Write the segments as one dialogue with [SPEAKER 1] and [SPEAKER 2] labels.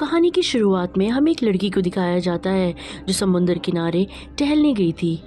[SPEAKER 1] कहानी की शुरुआत में हमें एक लड़की को दिखाया जाता है जो समुद्र किनारे टहलने गई थी।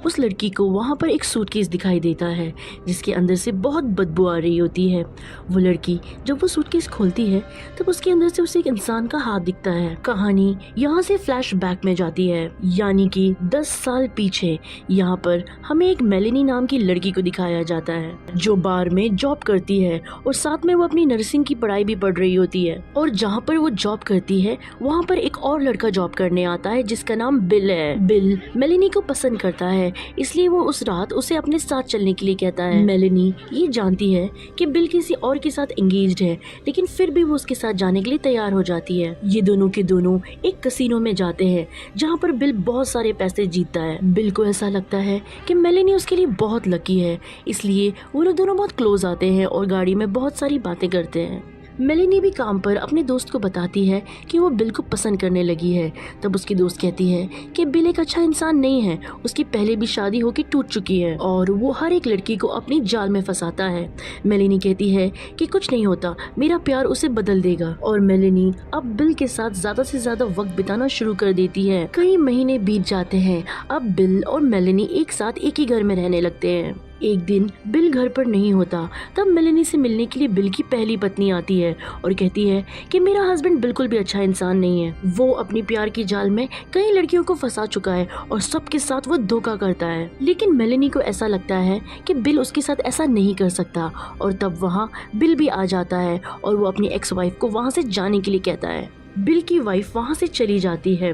[SPEAKER 1] उस लड़की को वहाँ पर एक सूटकेस दिखाई देता है जिसके अंदर से बहुत बदबू आ रही होती है। वो लड़की जब वो सूटकेस खोलती है तब उसके अंदर से उसे एक इंसान का हाथ दिखता है। कहानी यहाँ से फ्लैशबैक में जाती है, यानी कि 10 साल पीछे। यहाँ पर हमें एक मेलेनी नाम की लड़की को दिखाया जाता है जो बार में जॉब करती है और साथ में वो अपनी नर्सिंग की पढ़ाई भी पढ़ रही होती है। और जहाँ पर वो जॉब करती है वहाँ पर एक और लड़का जॉब करने आता है जिसका नाम बिल है। बिल मेलेनी को पसंद करता है, इसलिए वो उस रात उसे अपने साथ चलने के लिए कहता है। मेलेनी ये जानती है कि बिल किसी और के साथ एंगेज्ड है, लेकिन फिर भी वो उसके साथ जाने के लिए तैयार हो जाती है। ये दोनों के दोनों एक कैसीनो में जाते हैं जहाँ पर बिल बहुत सारे पैसे जीतता है। बिल को ऐसा लगता है कि मेलेनी उसके लिए बहुत लकी है, इसलिए वो लोग दोनों बहुत क्लोज आते हैं और गाड़ी में बहुत सारी बातें करते हैं। मेलेनी भी काम पर अपने दोस्त को बताती है कि वो बिल को पसंद करने लगी है। तब उसकी दोस्त कहती है कि बिल एक अच्छा इंसान नहीं है, उसकी पहले भी शादी होकर टूट चुकी है और वो हर एक लड़की को अपनी जाल में फंसाता है। मेलेनी कहती है कि कुछ नहीं होता, मेरा प्यार उसे बदल देगा। और मेलेनी अब बिल के साथ ज्यादा से ज्यादा वक्त बिताना शुरू कर देती है। कई महीने बीत जाते हैं। अब बिल और मेलेनी एक साथ एक ही घर में रहने लगते हैं। एक दिन बिल घर पर नहीं होता, तब मेलेनी से मिलने के लिए बिल की पहली पत्नी आती है और कहती है कि मेरा हस्बैंड बिल्कुल भी अच्छा इंसान नहीं है। वो अपनी प्यार की जाल में कई लड़कियों को फंसा चुका है और सबके साथ वो धोखा करता है। लेकिन मेलेनी को ऐसा लगता है कि बिल उसके साथ ऐसा नहीं कर सकता और तब वहाँ बिल भी आ जाता है और वो अपनी एक्स वाइफ को वहाँ से जाने के लिए कहता है। बिल की वाइफ वहाँ से चली जाती है।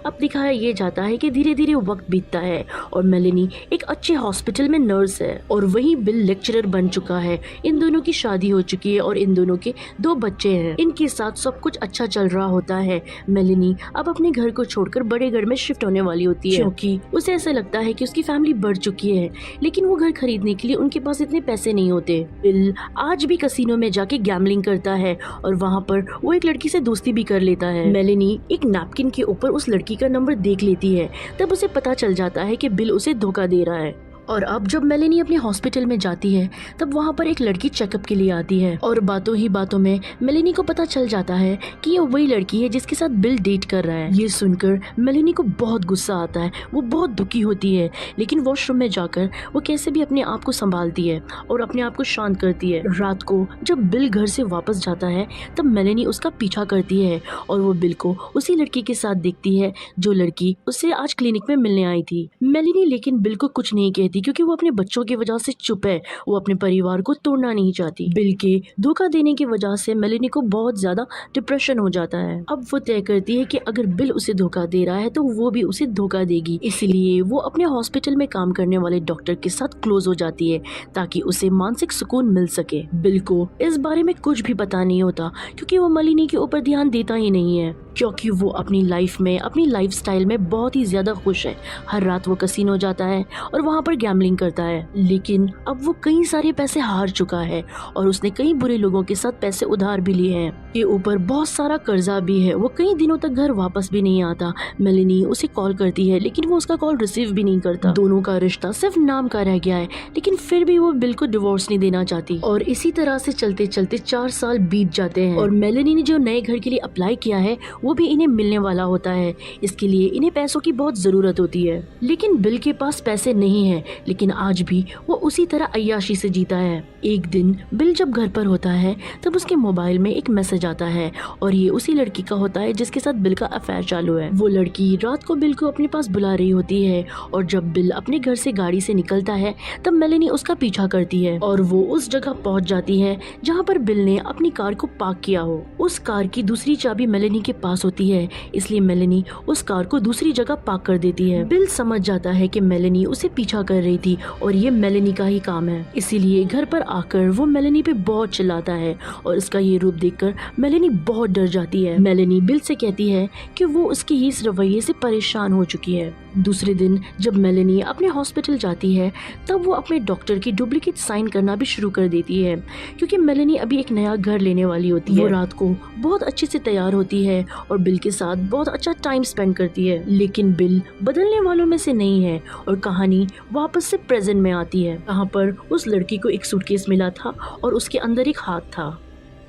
[SPEAKER 1] अब दिखाया ये जाता है कि धीरे धीरे वक्त बीतता है और मेलेनी एक अच्छे हॉस्पिटल में नर्स है और वहीं बिल लेक्चरर बन चुका है। इन दोनों की शादी हो चुकी है और इन दोनों के 2 बच्चे हैं। इनके साथ सब कुछ अच्छा चल रहा होता है। मेलेनी अब अपने घर को छोड़कर बड़े घर में शिफ्ट होने वाली होती है क्योंकि उसे ऐसा लगता है कि उसकी फैमिली बढ़ चुकी है, लेकिन वो घर खरीदने के लिए उनके पास इतने पैसे नहीं होते। बिल आज भी कैसीनो में जाके गैम्बलिंग करता है और वहाँ पर वो एक लड़की से दोस्ती भी कर लेता है। मेलेनी एक नैपकिन के ऊपर उस लड़की का नंबर देख लेती है। तब उसे पता चल जाता है कि बिल उसे धोखा दे रहा है। और अब जब मेलेनी अपने हॉस्पिटल में जाती है तब वहाँ पर एक लड़की चेकअप के लिए आती है और बातों ही बातों में मेलेनी को पता चल जाता है कि ये वही लड़की है जिसके साथ बिल डेट कर रहा है। ये सुनकर मेलेनी को बहुत गुस्सा आता है, वो बहुत दुखी होती है, लेकिन वॉशरूम में जाकर वो कैसे भी अपने आप को संभालती है और अपने आप को शांत करती है। रात को जब बिल घर से वापस जाता है तब मेलेनी उसका पीछा करती है और वो बिल को उसी लड़की के साथ देखती है जो लड़की उससे आज क्लिनिक में मिलने आई थी। मेलेनी लेकिन बिल को कुछ नहीं कहती क्योंकि वो अपने बच्चों की वजह से चुप है। वो अपने परिवार को तोड़ना नहीं चाहती। बिल के धोखा देने की वजह से मेलेनी को बहुत ज्यादा डिप्रेशन हो जाता है। अब वो तय करती है कि अगर बिल उसे धोखा दे रहा है तो वो भी उसे धोखा देगी, इसलिए वो अपने हॉस्पिटल में काम करने वाले डॉक्टर के साथ क्लोज हो जाती है ताकि उसे मानसिक सुकून मिल सके। बिल को इस बारे में कुछ भी पता नहीं होता क्योंकि वो मेलेनी के ऊपर ध्यान देता ही नहीं है, क्योंकि वो अपनी लाइफ में अपनी लाइफस्टाइल में बहुत ही ज्यादा खुश है। हर रात वो कैसीनो जाता है और वहाँ पर गैम्बलिंग करता है, लेकिन अब वो कई सारे पैसे हार चुका है और उसने कई बुरे लोगों के साथ पैसे उधार भी लिए हैं। के ऊपर बहुत सारा कर्जा भी है। वो कई दिनों तक घर वापस भी नहीं आता। मेलेनी उसे कॉल करती है लेकिन वो उसका कॉल रिसीव भी नहीं करता। दोनों का रिश्ता सिर्फ नाम का रह गया है, लेकिन फिर भी वो बिल को डिवोर्स नहीं देना चाहती। और इसी तरह से चलते चलते 4 साल बीत जाते हैं और मेलेनी ने जो नए घर के लिए अप्लाई किया है वो भी इन्हें मिलने वाला होता है। इसके लिए इन्हें पैसों की बहुत जरूरत होती है, लेकिन बिल के पास पैसे नहीं है, लेकिन आज भी वो उसी तरह अय्याशी से जीता है। एक दिन बिल जब घर पर होता है तब उसके मोबाइल में एक मैसेज आता है और ये उसी लड़की का होता है जिसके साथ बिल का अफेयर चालू है। वो लड़की रात को बिल को अपने पास बुला रही होती है और जब बिल अपने घर से गाड़ी से निकलता है तब मेलेनी उसका पीछा करती है और वो उस जगह पहुंच जाती है जहाँ पर बिल ने अपनी कार को पार्क किया हो। उस कार की दूसरी चाबी मेलेनी के पास होती है, इसलिए मेलेनी उस कार को दूसरी जगह पार्क कर देती है। बिल समझ जाता है कि मेलेनी उसे पीछा कर रही थी और ये मेलेनी का ही काम है, इसीलिए घर पर आकर वो मेलेनी पे बहुत चिल्लाता है और इसका ये रूप देखकर मेलेनी बहुत डर जाती है। मेलेनी बिल से कहती है कि वो उसके इस रवैये से परेशान हो चुकी है। दूसरे दिन जब मेलेनी अपने हॉस्पिटल जाती है तब वो अपने डॉक्टर की डुप्लीकेट साइन करना भी शुरू कर देती है क्योंकि मेलेनी अभी एक नया घर लेने वाली होती है। वो रात को बहुत अच्छे से तैयार होती है और बिल के साथ बहुत अच्छा टाइम स्पेंड करती है, लेकिन बिल बदलने वालों में से नहीं है और कहानी वापस से प्रेजेंट में आती है। यहाँ पर उस लड़की को एक सूटकेस मिला था और उसके अंदर एक हाथ था।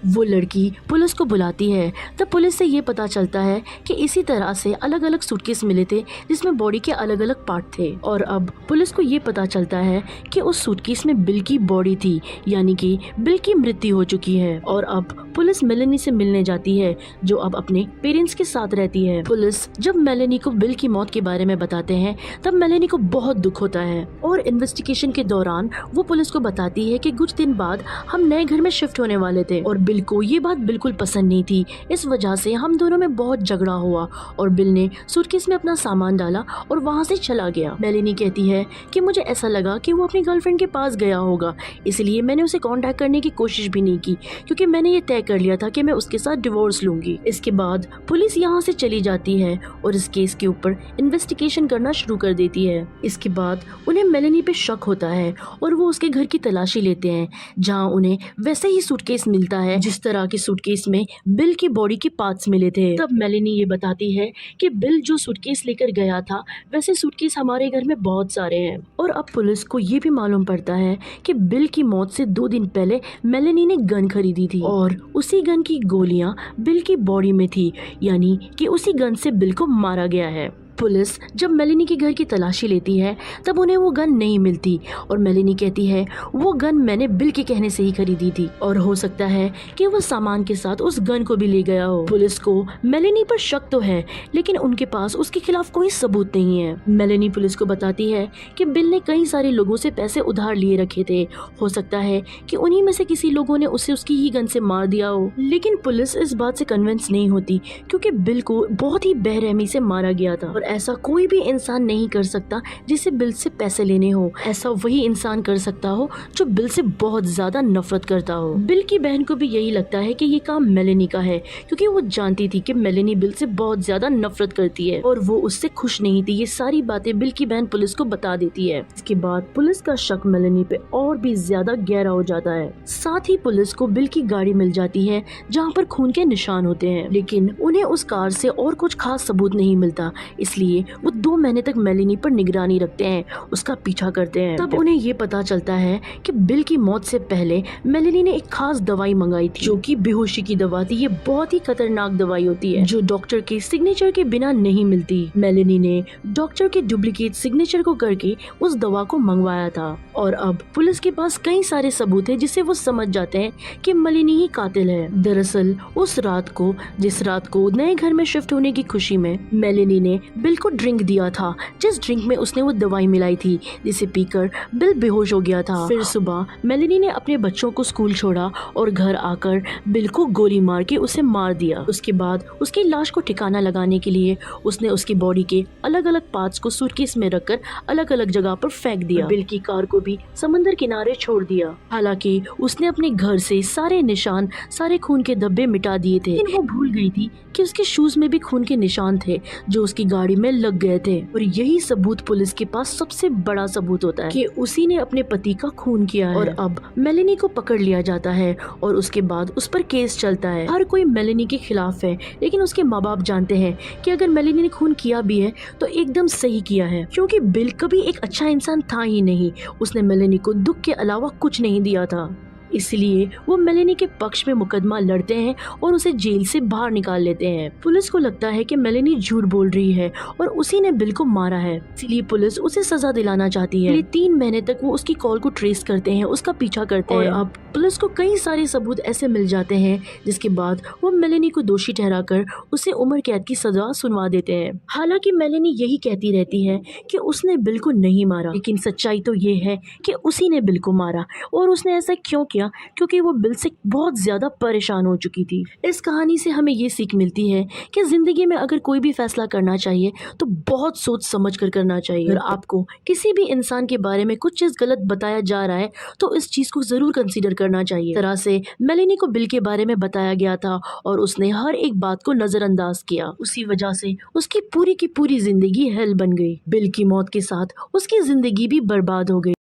[SPEAKER 1] वो लड़की पुलिस को बुलाती है। तब पुलिस से ये पता चलता है कि इसी तरह से अलग अलग सूटकेस मिले थे जिसमें बॉडी के अलग अलग पार्ट थे। और अब पुलिस को ये पता चलता है कि उस सूटकेस में बिल की बॉडी थी, यानी कि बिल की मृत्यु हो चुकी है। और अब पुलिस मेलेनी से मिलने जाती है, जो अब अपने पेरेंट्स के साथ रहती है। पुलिस जब मेलेनी को बिल की मौत के बारे में बताते हैं तब मेलेनी को बहुत दुख होता है और इन्वेस्टिगेशन के दौरान वो पुलिस को बताती है कि कुछ दिन बाद हम नए घर में शिफ्ट होने वाले थे और बिल को ये बात बिल्कुल पसंद नहीं थी। इस वजह से हम दोनों में बहुत झगड़ा हुआ और बिल ने सूटकेस में अपना सामान डाला और वहाँ से चला गया। मेलेनी कहती है कि मुझे ऐसा लगा कि वो अपनी गर्लफ्रेंड के पास गया होगा, इसलिए मैंने उसे कांटेक्ट करने की कोशिश भी नहीं की क्योंकि मैंने ये तय कर लिया था कि मैं उसके साथ डिवोर्स लूंगी। इसके बाद पुलिस यहाँ से चली जाती है और इस केस के ऊपर इन्वेस्टिगेशन करना शुरू कर देती है। इसके बाद उन्हें मेलेनी पे शक होता है और वो उसके घर की तलाशी लेते हैं, जहाँ उन्हें वैसे ही सूटकेस मिलता है जिस तरह के सूटकेस में बिल की बॉडी के पार्ट्स मिले थे। तब मेलेनी ये बताती है कि बिल जो सूटकेस लेकर गया था वैसे सूटकेस हमारे घर में बहुत सारे हैं। और अब पुलिस को ये भी मालूम पड़ता है कि बिल की मौत से 2 दिन पहले मेलेनी ने गन खरीदी थी और उसी गन की गोलियां बिल की बॉडी में थी, यानी कि उसी गन से बिल को मारा गया है। पुलिस जब मेलेनी के घर की तलाशी लेती है तब उन्हें वो गन नहीं मिलती और मेलेनी कहती है वो गन मैंने बिल के कहने से ही खरीदी थी और हो सकता है कि वो सामान के साथ उस गन को भी ले गया हो। पुलिस को मेलेनी पर शक तो है लेकिन उनके पास उसके खिलाफ कोई सबूत नहीं है। मेलेनी पुलिस को बताती है कि बिल ने कई सारे लोगों से पैसे उधार लिए रखे थे, हो सकता है कि उन्हीं में से किसी लोगों ने उसे उसकी ही गन से मार दिया हो। लेकिन पुलिस इस बात से कन्विंस नहीं होती क्योंकि बिल को बहुत ही बेरहमी से मारा गया था और ऐसा कोई भी इंसान नहीं कर सकता जिसे बिल से पैसे लेने हो। ऐसा वही इंसान कर सकता हो जो बिल से बहुत ज्यादा नफरत करता हो। बिल की बहन को भी यही लगता है कि ये काम मेलेनी का है क्योंकि वो जानती थी कि मेलेनी बिल से बहुत ज्यादा नफरत करती है और वो उससे खुश नहीं थी। ये सारी बातें बिल की बहन पुलिस को बता देती है। इसके बाद पुलिस का शक मेलेनी पे और भी ज्यादा गहरा हो जाता है। साथ ही पुलिस को बिल की गाड़ी मिल जाती है जहाँ पर खून के निशान होते हैं, लेकिन उन्हें उस कार से और कुछ खास सबूत नहीं मिलता, इसलिए वो 2 महीने तक मेलेनी पर निगरानी रखते हैं, उसका पीछा करते हैं। तब उन्हें ये पता चलता है कि बिल की मौत से पहले मेलेनी ने एक खास दवाई मंगाई थी जो कि बेहोशी की दवा थी। ये बहुत ही खतरनाक दवाई होती है जो डॉक्टर के सिग्नेचर के बिना नहीं मिलती। मेलेनी ने डॉक्टर के डुप्लीकेट सिग्नेचर को करके उस दवा को मंगवाया था और अब पुलिस के पास कई सारे सबूत है जिससे वो समझ जाते हैं कि मेलेनी ही कातिल है। दरअसल उस रात को, जिस रात को नए घर में शिफ्ट होने की खुशी में मेलेनी ने बिल को ड्रिंक दिया था, जिस ड्रिंक में उसने वो दवाई मिलाई थी जिसे पीकर बिल बेहोश हो गया था। फिर सुबह मेलेनी ने अपने बच्चों को स्कूल छोड़ा और घर आकर बिल को गोली मार के उसे मार दिया। उसके बाद उसकी लाश को ठिकाना लगाने के लिए उसने उसकी बॉडी के अलग अलग पार्ट्स को सूटकेस में रखकर अलग अलग जगह पर फेंक दिया। बिल की कार को भी समंदर किनारे छोड़ दिया। हालांकि उसने अपने घर से सारे निशान, सारे खून के धब्बे मिटा दिए थे, लेकिन वो भूल गई थी कि उसके शूज में भी खून के निशान थे जो उसकी गाड़ी में लग गए थे। और यही सबूत पुलिस के पास सबसे बड़ा सबूत होता है कि उसी ने अपने पति का खून किया है। और अब मेलेनी को पकड़ लिया जाता है और उसके बाद उस पर केस चलता है। हर कोई मेलेनी के खिलाफ है, लेकिन उसके माँ बाप जानते हैं कि अगर मेलेनी ने खून किया भी है तो एकदम सही किया है, क्योंकि बिल कभी एक अच्छा इंसान था ही नहीं। उसने मेलेनी को दुख के अलावा कुछ नहीं दिया था, इसलिए वो मेलेनी के पक्ष में मुकदमा लड़ते हैं और उसे जेल से बाहर निकाल लेते हैं। पुलिस को लगता है कि मेलेनी झूठ बोल रही है और उसी ने बिल को मारा है, इसलिए पुलिस उसे सजा दिलाना चाहती है। 3 महीने तक वो उसकी कॉल को ट्रेस करते हैं, उसका पीछा करते हैं। अब पुलिस को कई सारे सबूत ऐसे मिल जाते हैं जिसके बाद वो मेलेनी को दोषी ठहराकर उसे उम्र कैद की सजा सुनवा देते हैं। हालांकि मेलेनी यही कहती रहती है कि उसने बिल को नहीं मारा, लेकिन सच्चाई तो ये है कि उसी ने बिल को मारा। और उसने ऐसा क्यों किया? क्योंकि वो बिल से बहुत ज्यादा परेशान हो चुकी थी। इस कहानी से हमें ये सीख मिलती है कि जिंदगी में अगर कोई भी फैसला करना चाहिए तो बहुत सोच समझ कर करना चाहिए। अगर आपको किसी भी इंसान के बारे में कुछ चीज गलत बताया जा रहा है तो इस चीज को जरूर कंसीडर करना चाहिए। तरह से मेलेनी को बिल के बारे में बताया गया था और उसने हर एक बात को नजरअंदाज किया। उसी वजह से उसकी पूरी की पूरी जिंदगी हेल बन गई। बिल की मौत के साथ उसकी जिंदगी भी बर्बाद हो गई।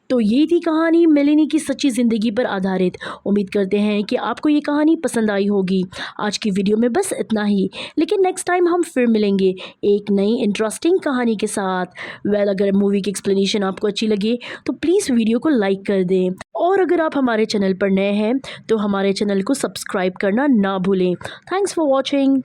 [SPEAKER 1] तो ये थी कहानी मेलेनी की सच्ची ज़िंदगी पर आधारित। उम्मीद करते हैं कि आपको ये कहानी पसंद आई होगी। आज की वीडियो में बस इतना ही, लेकिन नेक्स्ट टाइम हम फिर मिलेंगे एक नई इंटरेस्टिंग कहानी के साथ। अगर मूवी की एक्सप्लेनेशन आपको अच्छी लगे तो प्लीज़ वीडियो को लाइक कर दें, और अगर आप हमारे चैनल पर नए हैं तो हमारे चैनल को सब्सक्राइब करना ना भूलें। Thanks for watching.